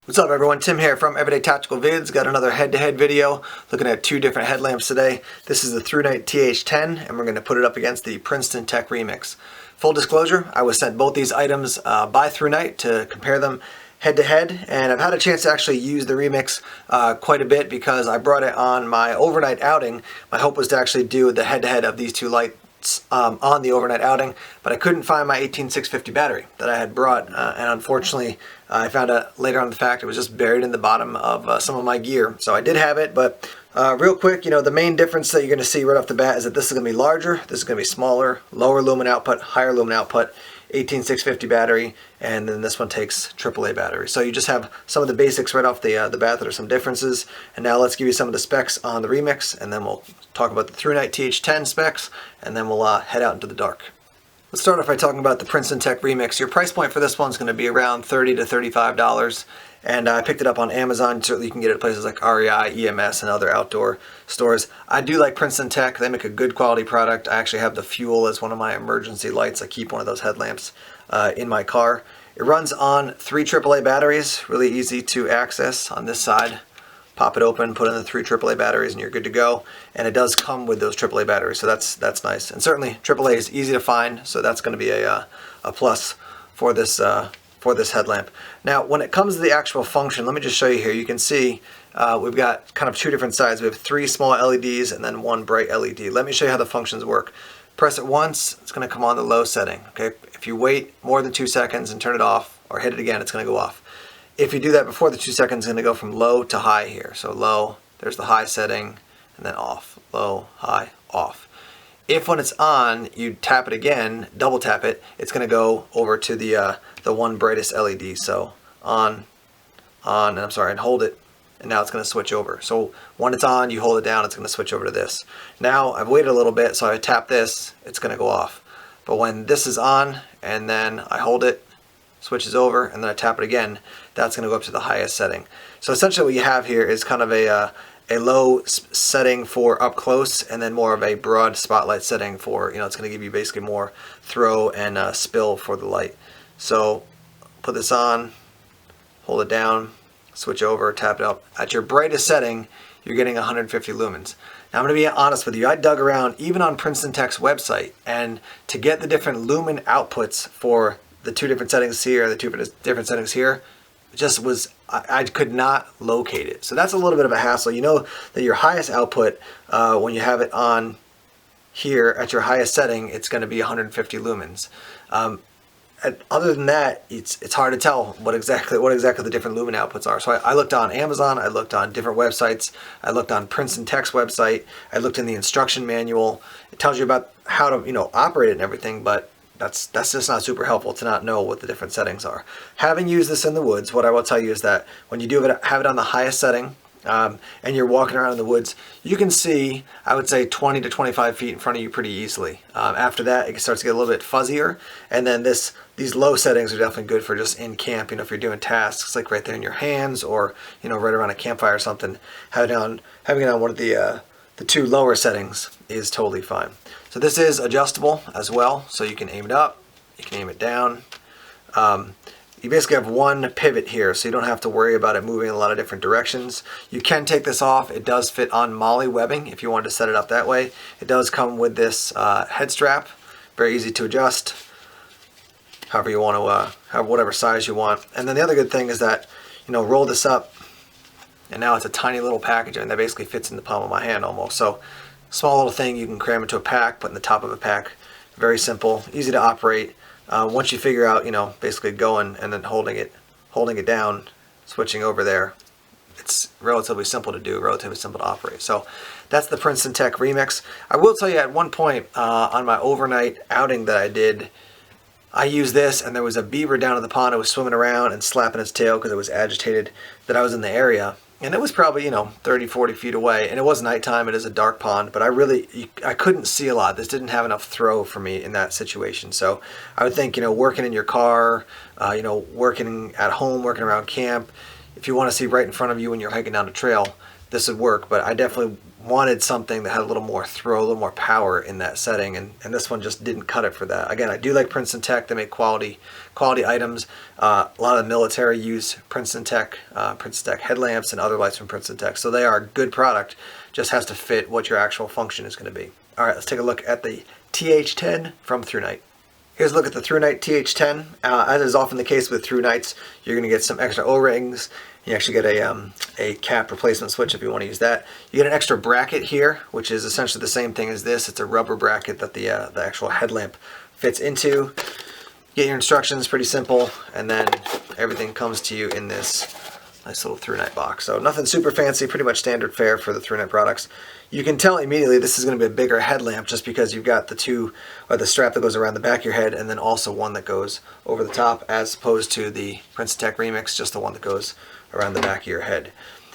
What's up everyone, Tim here from Everyday Tactical Vids. Got another head-to-head video looking at two different headlamps today. This is the ThruNite TH10 and we're going to put it up against the Princeton Tech Remix. Full disclosure, I was sent both these items by ThruNite to compare them head-to-head, and I've had a chance to actually use the Remix quite a bit because I brought it on my overnight outing. My hope was to actually do the head-to-head of these two lights on the overnight outing, but I couldn't find my 18650 battery that I had brought, and unfortunately I found out later on the fact it was just buried in the bottom of some of my gear. So I did have it, but real quick, the main difference that you're going to see right off the bat is that this is going to be larger, this is going to be smaller, lower lumen output, higher lumen output, 18650 battery, and then this one takes AAA battery. So you just have some of the basics right off the bat that are some differences. And now let's give you some of the specs on the Remix, and then we'll talk about the ThruNite TH10 specs, and then we'll head out into the dark. Let's start off by talking about the Princeton Tech Remix. Your price point for this one's going to be around $30 to $35. And I picked it up on Amazon. Certainly you can get it at places like REI, EMS, and other outdoor stores. I do like Princeton Tech. They make a good quality product. I actually have the Fuel as one of my emergency lights. I keep one of those headlamps in my car. It runs on 3 AAA batteries, really easy to access on this side. Pop it open, put in the 3 AAA batteries, and you're good to go. And it does come with those AAA batteries, so that's nice. And certainly AAA is easy to find, so that's going to be a plus for this headlamp. Now, when it comes to the actual function, let me just show you here. You can see we've got kind of two different sides. We have 3 small LEDs and then 1 bright LED. Let me show you how the functions work. Press it once, it's going to come on the low setting. Okay, if you wait more than 2 seconds and turn it off, or hit it again, it's going to go off. If you do that before the 2 seconds, it's going to go from low to high here. So low, there's the high setting, and then off. Low, high, off. If when it's on, you tap it again, double tap it, it's going to go over to the one brightest LED. So on, and hold it, and now it's going to switch over. So when it's on, you hold it down, it's going to switch over to this. Now I've waited a little bit, so I tap this, it's going to go off. But when this is on, and then I hold it, switches over, and then I tap it again, that's going to go up to the highest setting. So essentially what you have here is kind of a low setting for up close, and then more of a broad spotlight setting for, it's going to give you basically more throw and spill for the light. So put this on, hold it down, switch over, tap it up. At your brightest setting, you're getting 150 lumens. Now I'm going to be honest with you, I dug around even on Princeton Tech's website, and to get the different lumen outputs for the 2 different settings here and the 2 different settings here, just was, I could not locate it. So that's a little bit of a hassle. You know that your highest output, when you have it on here at your highest setting, it's going to be 150 lumens. Other than that, it's hard to tell what exactly the different lumen outputs are. So I looked on Amazon, I looked on different websites, I looked on Princeton Tech's website, I looked in the instruction manual. It tells you about how to operate it and everything, but that's just not super helpful to not know what the different settings are. Having used this in the woods, what I will tell you is that when you have it on the highest setting, and you're walking around in the woods, you can see, I would say, 20 to 25 feet in front of you pretty easily. After that, it starts to get a little bit fuzzier, and then these low settings are definitely good for just in camp. If you're doing tasks like right there in your hands, or right around a campfire or something, having it on one of the 2 lower settings is totally fine. So this is adjustable as well, so you can aim it up, you can aim it down. You basically have one pivot here, so you don't have to worry about it moving in a lot of different directions. You can take this off. It does fit on MOLLE webbing if you wanted to set it up that way. It does come with this head strap, very easy to adjust however you want to, have whatever size you want. And then the other good thing is that, roll this up, and now it's a tiny little package, and that basically fits in the palm of my hand almost. So small little thing you can cram into a pack, put in the top of a pack. Very simple, easy to operate. Once you figure out, basically going and then holding it down, switching over there, it's relatively simple to do, relatively simple to operate. So that's the Princeton Tech Remix. I will tell you, at one point on my overnight outing that I did, I used this, and there was a beaver down in the pond. It was swimming around and slapping its tail because it was agitated that I was in the area. And it was probably, 30, 40 feet away. And it was nighttime. It is a dark pond. But I couldn't see a lot. This didn't have enough throw for me in that situation. So I would think, working in your car, working at home, working around camp, if you want to see right in front of you when you're hiking down a trail, this would work. But I definitely wanted something that had a little more throw, a little more power in that setting, and this one just didn't cut it for that. Again, I do like Princeton Tech. They make quality items. A lot of the military use Princeton Tech headlamps and other lights from Princeton Tech, so they are a good product. Just has to fit what your actual function is going to be. All right, let's take a look at the TH10 from ThruNite. Here's a look at the ThruNite TH10. As is often the case with ThruNites, you're going to get some extra O-rings. You actually get a cap replacement switch if you want to use that. You get an extra bracket here, which is essentially the same thing as this. It's a rubber bracket that the actual headlamp fits into. Get your instructions, pretty simple, and then everything comes to you in this nice little ThruNite box. So nothing super fancy, pretty much standard fare for the ThruNite products. You can tell immediately this is going to be a bigger headlamp just because you've got the strap that goes around the back of your head, and then also one that goes over the top, as opposed to the Princeton Tech Remix, just the one that goes around the back of your head.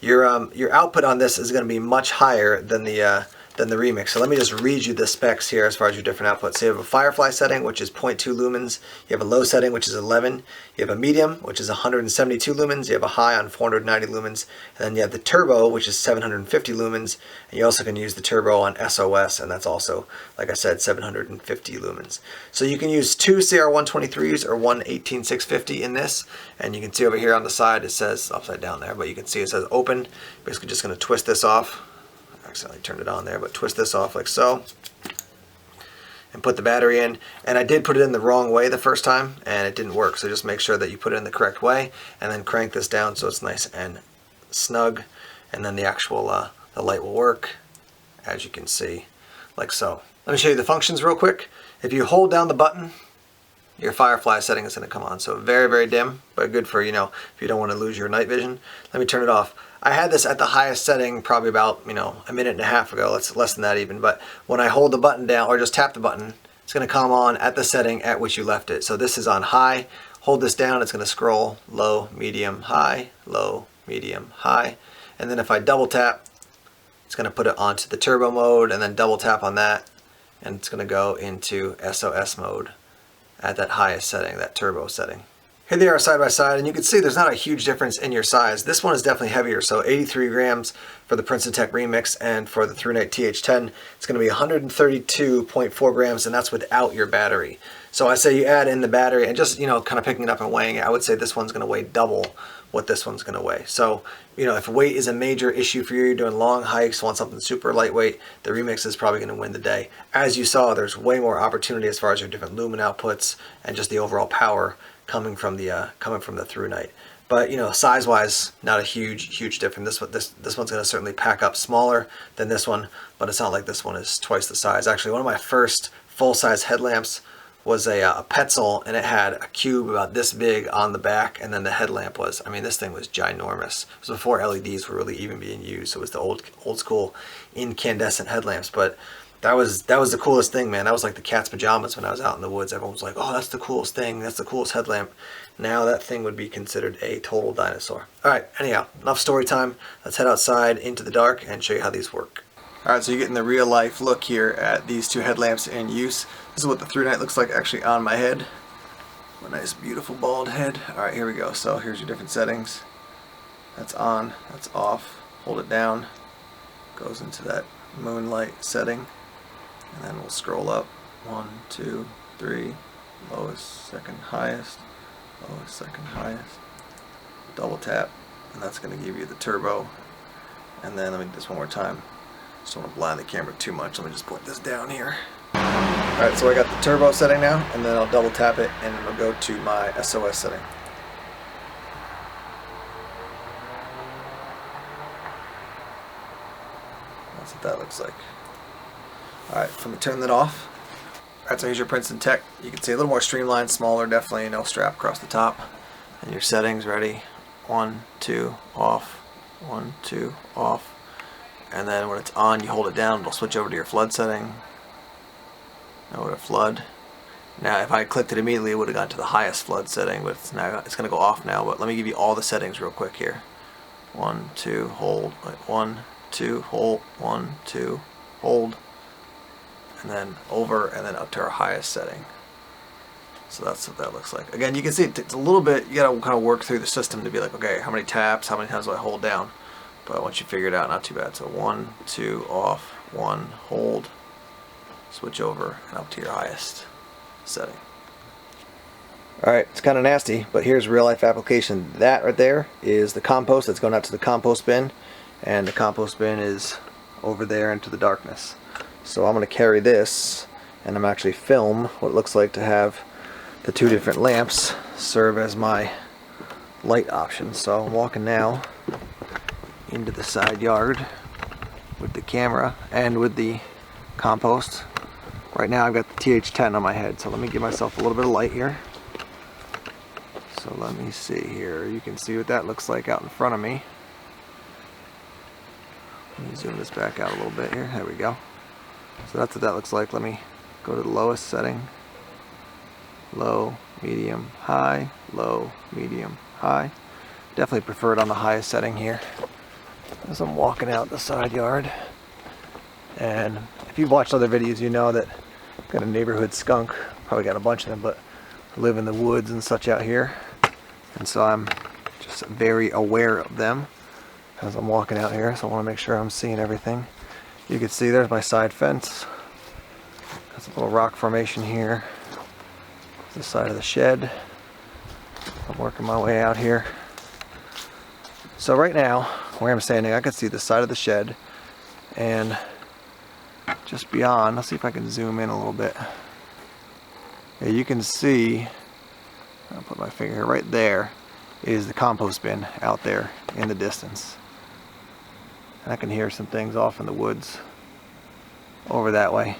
Your output on this is going to be much higher than the Remix. So let me just read you the specs here as far as your different outputs. So you have a Firefly setting, which is 0.2 lumens. You have a low setting, which is 11. You have a medium, which is 172 lumens. You have a high on 490 lumens. And then you have the turbo, which is 750 lumens. And you also can use the turbo on SOS, and that's also, like I said, 750 lumens. So you can use two CR123s or one 18650 in this. And you can see over here on the side, it says upside down there, but you can see it says open. Basically just going to twist this off. Accidentally turned it on there, but twist this off like so and put the battery in. And I did put it in the wrong way the first time and it didn't work, so just make sure that you put it in the correct way, and then crank this down so it's nice and snug, and then the actual the light will work, as you can see, like so. Let me show you the functions real quick. If you hold down the button, your Firefly setting is going to come on. So very, very dim, but good for, if you don't want to lose your night vision. Let me turn it off. I had this at the highest setting probably about, a minute and a half ago. It's less than that even. But when I hold the button down or just tap the button, it's going to come on at the setting at which you left it. So this is on high. Hold this down, it's going to scroll low, medium, high, low, medium, high. And then if I double tap, it's going to put it onto the turbo mode, and then double tap on that, and it's going to go into SOS mode at that highest setting, that turbo setting. Here they are side by side, and you can see there's not a huge difference in your size. This one is definitely heavier, so 83 grams for the Princeton Tech Remix, and for the ThruNite TH10, it's going to be 132.4 grams, and that's without your battery. So I say you add in the battery, and just, kind of picking it up and weighing it, I would say this one's going to weigh double what this one's going to weigh. So, if weight is a major issue for you, you're doing long hikes, want something super lightweight, the Remix is probably going to win the day. As you saw, there's way more opportunity as far as your different lumen outputs and just the overall power coming from the ThruNite. But size-wise, not a huge difference. This one's going to certainly pack up smaller than this one, but it's not like this one is twice the size. Actually, one of my first full-size headlamps was a Petzl, and it had a cube about this big on the back, and then the headlamp was, this thing was ginormous. It was before LEDs were really even being used, so it was the old school incandescent headlamps. But that was the coolest thing, man. That was like the cat's pajamas when I was out in the woods. Everyone was like, oh, that's the coolest thing, that's the coolest headlamp. Now that thing would be considered a total dinosaur. Alright, anyhow, enough story time. Let's head outside into the dark and show you how these work. Alright, so you're getting the real life look here at these two headlamps in use. This is what the ThruNite looks like actually on my head. A nice beautiful bald head. Alright, here we go. So here's your different settings. That's on, that's off. Hold it down. Goes into that moonlight setting. And then we'll scroll up. 1, 2, 3. Lowest, second highest. Lowest, second highest. Double tap. And that's going to give you the turbo. And then let me do this one more time. Just don't want to blind the camera too much. Let me just point this down here. Alright, so I got the turbo setting now, and then I'll double tap it and it'll go to my SOS setting. That's what that looks like. Alright, let me turn that off. Alright, so here's your Princeton Tech. You can see a little more streamlined, smaller, definitely no strap across the top. And your settings ready. 1, 2, off. 1, 2, off. And then when it's on, you hold it down, it'll switch over to your flood setting. Now we're at flood. Now if I clicked it immediately, it would have gone to the highest flood setting, but it's going to go off now. But let me give you all the settings real quick here. 1, 2, hold. 1, 2, hold. 1, 2, hold. And then over, and then up to our highest setting. So that's what that looks like. Again, you can see it's a little bit, you got to kind of work through the system to be like, okay, how many taps, how many times do I hold down? but once you figure it out, not too bad. So 1, 2, off, 1, hold, switch over, and up to your highest setting. Alright, it's kind of nasty, but here's real life application. That right there is the compost that's going out to the compost bin, and the compost bin is over there into the darkness. So I'm going to carry this, and I'm actually film what it looks like to have the two different lamps serve as my light options. So I'm walking now into the side yard with the camera and with the compost. Right now I've got the TH10 on my head, so let me give myself a little bit of light here. So let me see here. You can see what that looks like out in front of me. Let me zoom this back out a little bit here. There we go. So that's what that looks like. Let me go to the lowest setting. Low, medium, high, low, medium, high. Definitely prefer it on the highest setting here as I'm walking out the side yard. And if you've watched other videos, you know that I've got a neighborhood skunk. Probably got a bunch of them, but I live in the woods and such out here. And so I'm just very aware of them as I'm walking out here, so I want to make sure I'm seeing everything. You can see there's my side fence. That's a little rock formation here. The side of the shed. I'm working my way out here. So right now, where I'm standing, I can see the side of the shed, and just beyond, let's see if I can zoom in a little bit. Yeah, you can see, I'll put my finger here, right there is the compost bin out there in the distance. And I can hear some things off in the woods over that way.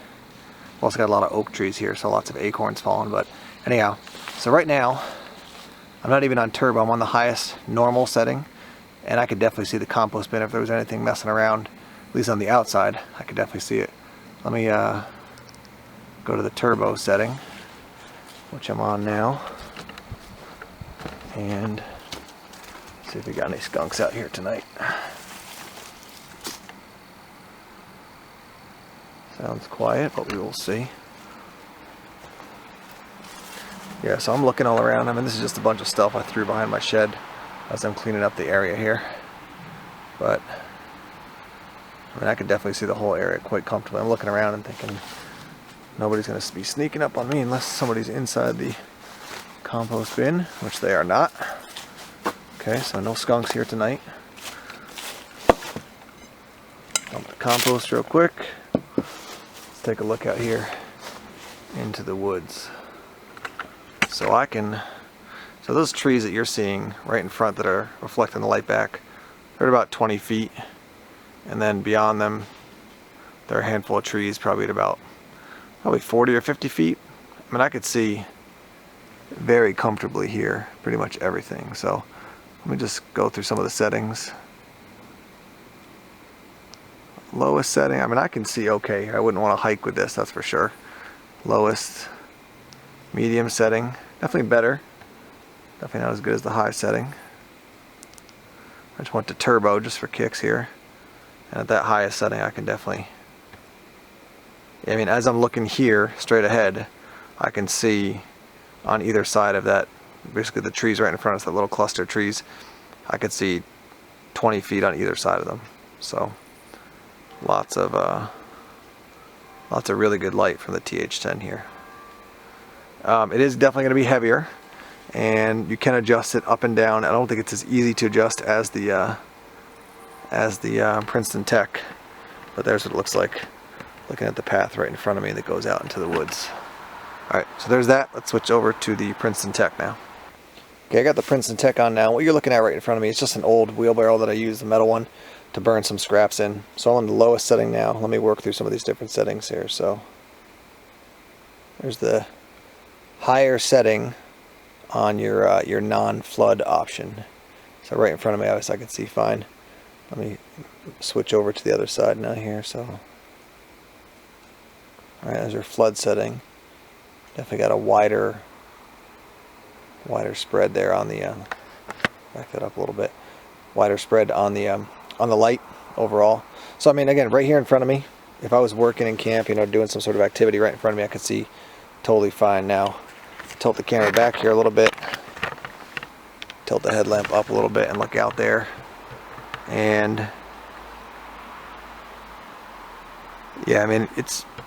We've also got a lot of oak trees here, so lots of acorns falling, but anyhow, so right now, I'm not even on turbo, I'm on the highest normal setting, and I could definitely see the compost bin if there was anything messing around, at least on the outside, I could definitely see it. Let me go to the turbo setting, which I'm on now, and see if we got any skunks out here tonight. Sounds quiet, but we will see. Yeah, so I'm looking all around. I mean, this is just a bunch of stuff I threw behind my shed as I'm cleaning up the area here. But, I mean, I can definitely see the whole area quite comfortably. I'm looking around and thinking nobody's going to be sneaking up on me unless somebody's inside the compost bin, which they are not. Okay, so no skunks here tonight. Dump the compost real quick. Let's take a look out here into the woods. So so those trees that you're seeing right in front that are reflecting the light back, they're at about 20 feet. And then beyond them, there are a handful of trees probably at about 40 or 50 feet. I mean, I could see very comfortably here pretty much everything. So let me just go through some of the settings. Lowest setting, I mean, I can see okay. I wouldn't want to hike with this, that's for sure. Lowest, medium setting, definitely better. Definitely not as good as the high setting. I just went to turbo just for kicks here. And at that highest setting, I can definitely, I mean, as I'm looking here straight ahead, I can see on either side of that, basically the trees right in front of us, that little cluster of trees, I could see 20 feet on either side of them. So lots of really good light from the TH10 here. It is definitely going to be heavier, and you can adjust it up and down. I don't think it's as easy to adjust as the Princeton Tech, but there's what it looks like looking at the path right in front of me that goes out into the woods. Alright, so there's that. Let's switch over to the Princeton Tech now. Okay, I got the Princeton Tech on now. What you're looking at right in front of me is just an old wheelbarrow that I used, the metal one, to burn some scraps in. So I'm on the lowest setting now. Let me work through some of these different settings here. So there's the higher setting on your non-flood option. So right in front of me, obviously I can see fine. Let me switch over to the other side now here. So, all right, there's your flood setting. Definitely got a wider spread there on the. Back that up a little bit. Wider spread on the light overall. So I mean, again, right here in front of me, if I was working in camp, you know, doing some sort of activity right in front of me, I could see totally fine now. Tilt the camera back here a little bit. Tilt the headlamp up a little bit and look out there. And yeah, I mean,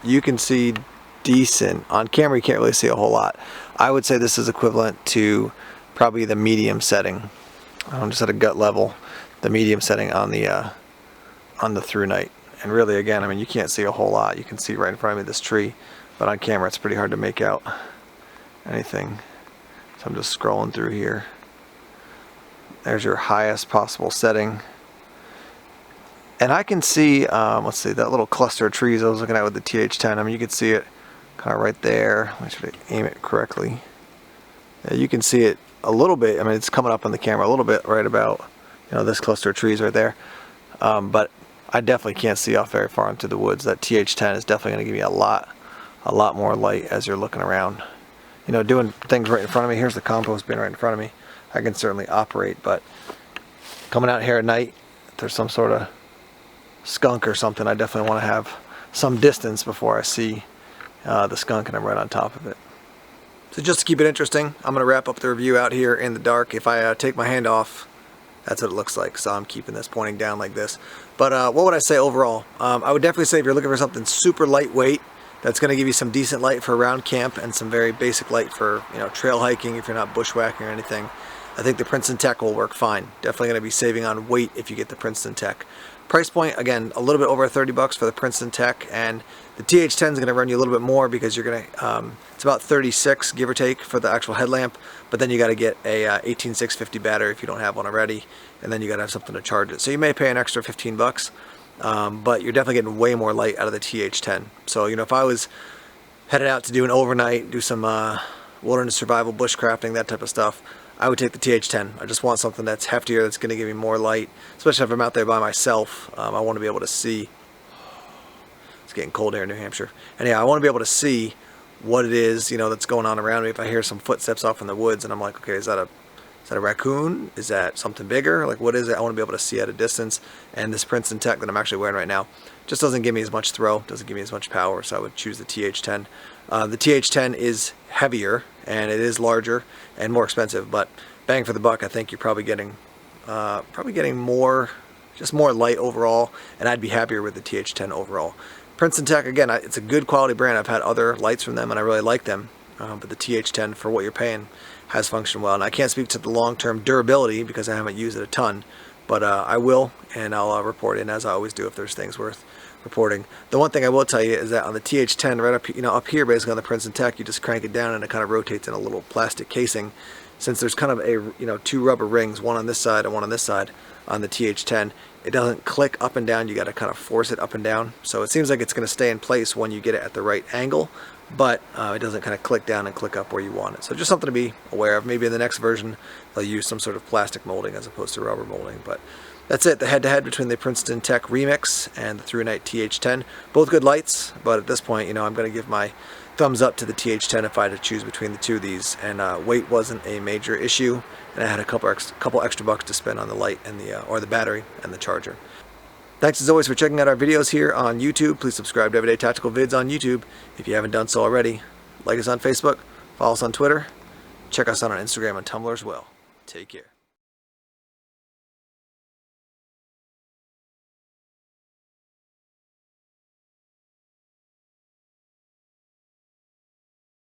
you can see decent. On camera you can't really see a whole lot. I would say this is equivalent to probably the medium setting. Just at a gut level, the medium setting on the ThruNite. And really, again, I mean, you can't see a whole lot. You can see right in front of me this tree, but on camera it's pretty hard to make out anything. So I'm just scrolling through here. There's your highest possible setting. And I can see, let's see, that little cluster of trees I was looking at with the TH10. I mean, you can see it kind of right there. Make sure to aim it correctly. Yeah, you can see it a little bit. I mean, it's coming up on the camera a little bit right about, this cluster of trees right there. But I definitely can't see off very far into the woods. That TH10 is definitely going to give you a lot more light as you're looking around. Doing things right in front of me. Here's the compost bin right in front of me. I can certainly operate, but coming out here at night, if there's some sort of skunk or something, I definitely want to have some distance before I see the skunk and I'm right on top of it. So just to keep it interesting, I'm going to wrap up the review out here in the dark. If I take my hand off, that's what it looks like. So I'm keeping this pointing down like this. But what would I say overall? I would definitely say if you're looking for something super lightweight, that's going to give you some decent light for around camp and some very basic light for trail hiking if you're not bushwhacking or anything, I think the Princeton Tech will work fine. Definitely going to be saving on weight if you get the Princeton Tech. Price point, again, a little bit over $30 for the Princeton Tech, and the TH10 is going to run you a little bit more because you're going to, it's about 36 give or take for the actual headlamp, but then you got to get a 18650 battery if you don't have one already, and then you got to have something to charge it. So you may pay an extra 15 bucks, but you're definitely getting way more light out of the TH10. So if I was headed out to do an overnight, do some wilderness survival, bushcrafting, that type of stuff, I would take the TH10. I just want something that's heftier, that's going to give me more light, especially if I'm out there by myself. I want to be able to see. It's getting cold here in New Hampshire. And yeah, I want to be able to see what it is, that's going on around me. If I hear some footsteps off in the woods and I'm like, okay, is that a raccoon? Is that something bigger? Like, what is it? I want to be able to see at a distance. And this Princeton Tech that I'm actually wearing right now just doesn't give me as much throw, doesn't give me as much power, so I would choose the TH10. The TH10 is heavier and it is larger and more expensive, but bang for the buck, I think you're probably getting more, just more light overall, and I'd be happier with the TH10 overall. Princeton Tech, again, it's a good quality brand. I've had other lights from them and I really like them, but the TH10 for what you're paying has functioned well. And I can't speak to the long-term durability because I haven't used it a ton, but I will, and I'll report in as I always do if there's things worth reporting. The one thing I will tell you is that on the TH10, right up, up here, basically on the Princeton Tech, you just crank it down and it kind of rotates in a little plastic casing. Since there's kind of a two rubber rings, one on this side and one on this side on the TH10, it doesn't click up and down. You got to kind of force it up and down. So it seems like it's going to stay in place when you get it at the right angle, but it doesn't kind of click down and click up where you want it. So just something to be aware of. Maybe in the next version they'll use some sort of plastic molding as opposed to rubber molding. But that's it, the head-to-head between the Princeton Tech Remix and the ThruNite TH10. Both good lights, but at this point, I'm going to give my thumbs up to the TH10 if I had to choose between the two of these. And weight wasn't a major issue, and I had a couple extra bucks to spend on the light and the battery and the charger. Thanks as always for checking out our videos here on YouTube. Please subscribe to Everyday Tactical Vids on YouTube if you haven't done so already. Like us on Facebook, follow us on Twitter, check us out on Instagram and Tumblr as well. Take care.